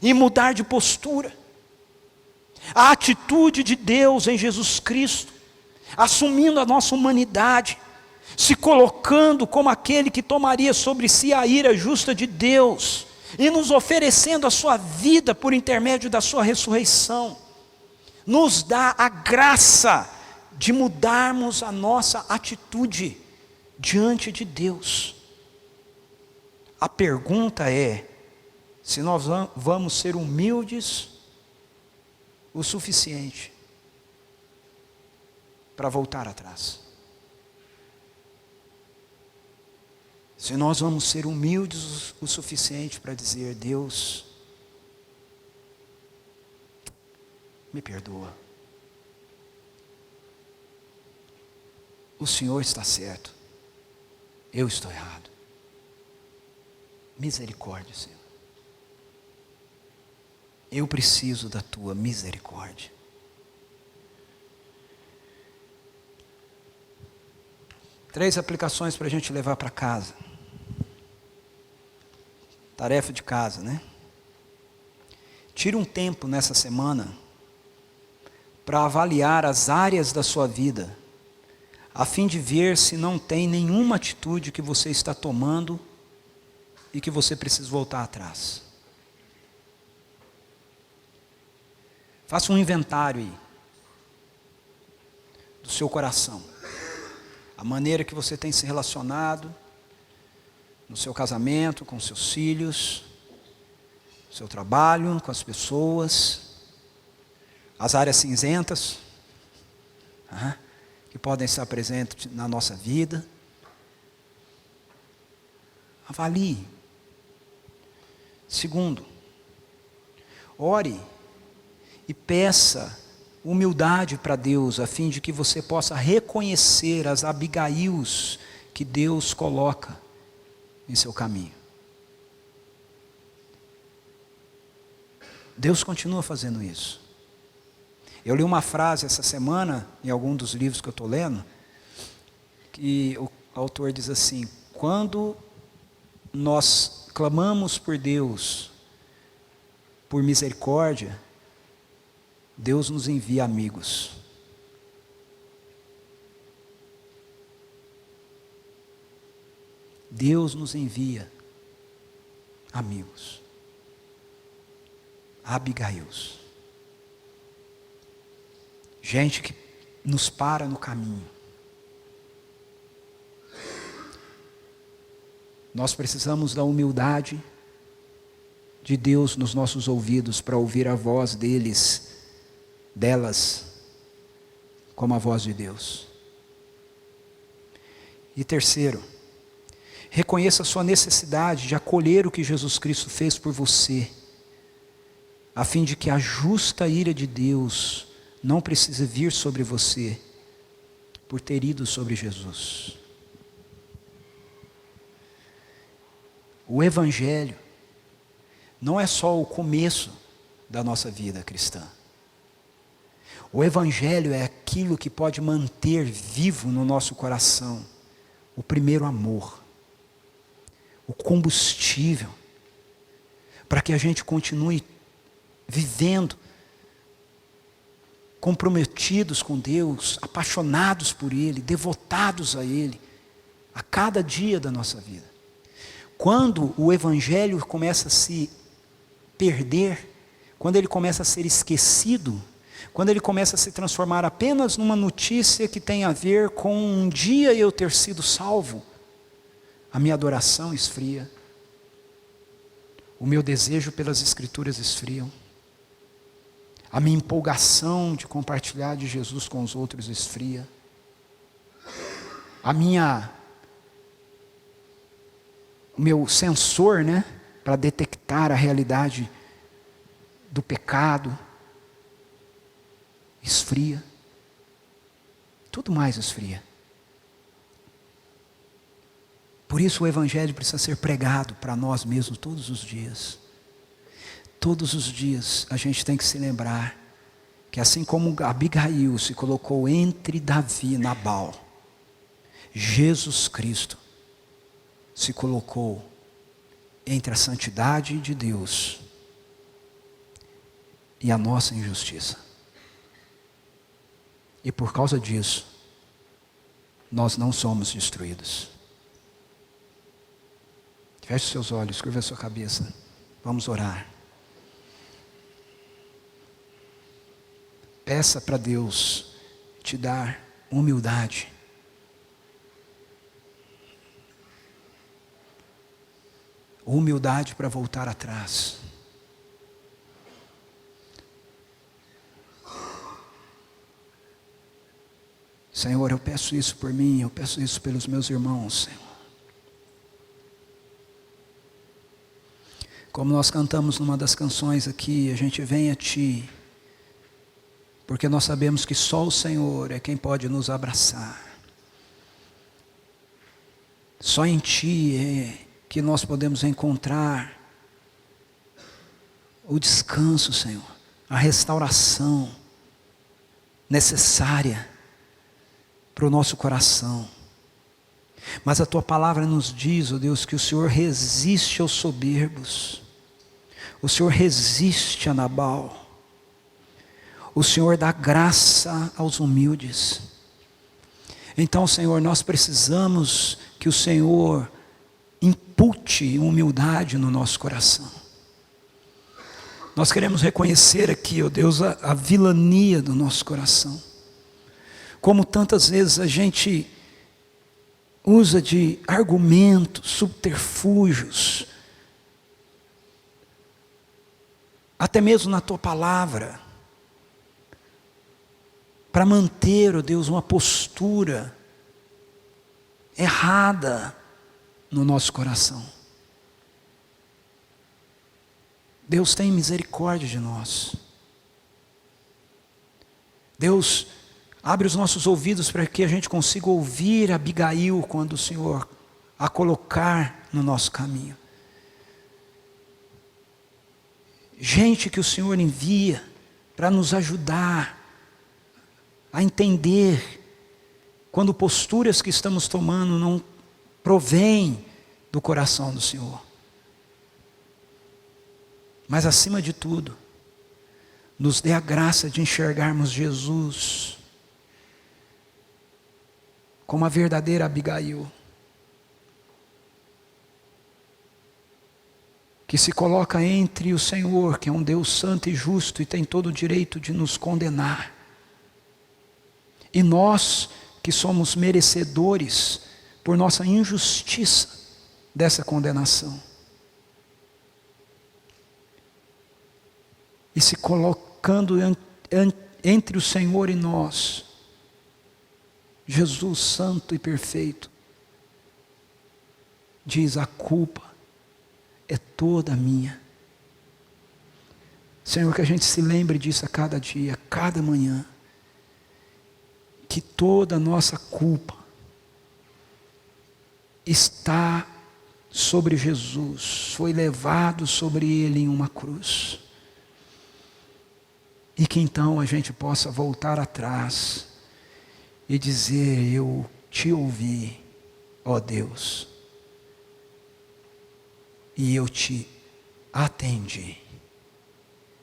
[SPEAKER 1] e mudar de postura. A atitude de Deus em Jesus Cristo, assumindo a nossa humanidade, se colocando como aquele que tomaria sobre si a ira justa de Deus e nos oferecendo a sua vida por intermédio da sua ressurreição, nos dá a graça de mudarmos a nossa atitude diante de Deus. A pergunta é, se nós vamos ser humildes o suficiente para voltar atrás. Se nós vamos ser humildes o suficiente para dizer: Deus, me perdoa. O Senhor está certo, eu estou errado. Misericórdia, Senhor. Eu preciso da tua misericórdia. Três aplicações para a gente levar para casa. Tarefa de casa, né? Tire um tempo nessa semana para avaliar as áreas da sua vida, a fim de ver se não tem nenhuma atitude que você está tomando e que você precisa voltar atrás. Faça um inventário aí do seu coração, a maneira que você tem se relacionado no seu casamento, com seus filhos, no seu trabalho, com as pessoas, as áreas cinzentas que podem estar presentes na nossa vida. Avalie. Segundo, ore e peça humildade para Deus, a fim de que você possa reconhecer as Abigails que Deus coloca em seu caminho. Deus continua fazendo isso. Eu li uma frase essa semana, em algum dos livros que eu estou lendo, que o autor diz assim: quando nós clamamos por Deus, por misericórdia, Deus nos envia amigos. Deus nos envia amigos. Abigails. Gente que nos para no caminho. Nós precisamos da humildade de Deus nos nossos ouvidos para ouvir a voz delas, como a voz de Deus. E terceiro, reconheça a sua necessidade de acolher o que Jesus Cristo fez por você, a fim de que a justa ira de Deus não precise vir sobre você, por ter ido sobre Jesus. O Evangelho não é só o começo da nossa vida cristã. O Evangelho é aquilo que pode manter vivo no nosso coração o primeiro amor, o combustível, para que a gente continue vivendo, comprometidos com Deus, apaixonados por Ele, devotados a Ele, a cada dia da nossa vida. Quando o Evangelho começa a se perder, quando ele começa a ser esquecido, quando ele começa a se transformar apenas numa notícia que tem a ver com um dia eu ter sido salvo, a minha adoração esfria, o meu desejo pelas Escrituras esfriam, a minha empolgação de compartilhar de Jesus com os outros esfria, o meu sensor, para detectar a realidade do pecado, esfria. Tudo mais esfria. Por isso o Evangelho precisa ser pregado para nós mesmos todos os dias. Todos os dias a gente tem que se lembrar que assim como Abigail se colocou entre Davi e Nabal, Jesus Cristo se colocou entre a santidade de Deus e a nossa injustiça. E por causa disso, nós não somos destruídos. Feche os seus olhos, curva a sua cabeça. Vamos orar. Peça para Deus te dar humildade. Humildade para voltar atrás. Senhor, eu peço isso por mim, eu peço isso pelos meus irmãos, Senhor. Como nós cantamos numa das canções aqui, a gente vem a Ti, porque nós sabemos que só o Senhor é quem pode nos abraçar. Só em Ti é que nós podemos encontrar o descanso, Senhor, a restauração necessária para o nosso coração. Mas a Tua palavra nos diz, ó Deus, que o Senhor resiste aos soberbos, o Senhor resiste a Nabal, o Senhor dá graça aos humildes. Então, Senhor, nós precisamos que o Senhor impute humildade no nosso coração. Nós queremos reconhecer aqui, ó Deus, a vilania do nosso coração. Como tantas vezes a gente usa de argumentos, subterfúgios, até mesmo na Tua palavra, para manter, ó Deus, uma postura errada no nosso coração. Deus tem misericórdia de nós. Deus abre os nossos ouvidos para que a gente consiga ouvir Abigail quando o Senhor a colocar no nosso caminho. Gente que o Senhor envia para nos ajudar a entender quando posturas que estamos tomando não provêm do coração do Senhor. Mas acima de tudo, nos dê a graça de enxergarmos Jesus como a verdadeira Abigail, que se coloca entre o Senhor, que é um Deus santo e justo e tem todo o direito de nos condenar, e nós que somos merecedores por nossa injustiça dessa condenação, e se colocando entre o Senhor e nós, Jesus santo e perfeito, diz: a culpa é toda minha. Senhor, que a gente se lembre disso a cada dia, a cada manhã, que toda a nossa culpa está sobre Jesus, foi levado sobre Ele em uma cruz, e que então a gente possa voltar atrás e dizer: eu te ouvi, ó Deus, e eu te atendi,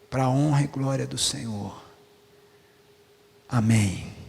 [SPEAKER 1] para a honra e glória do Senhor. Amém.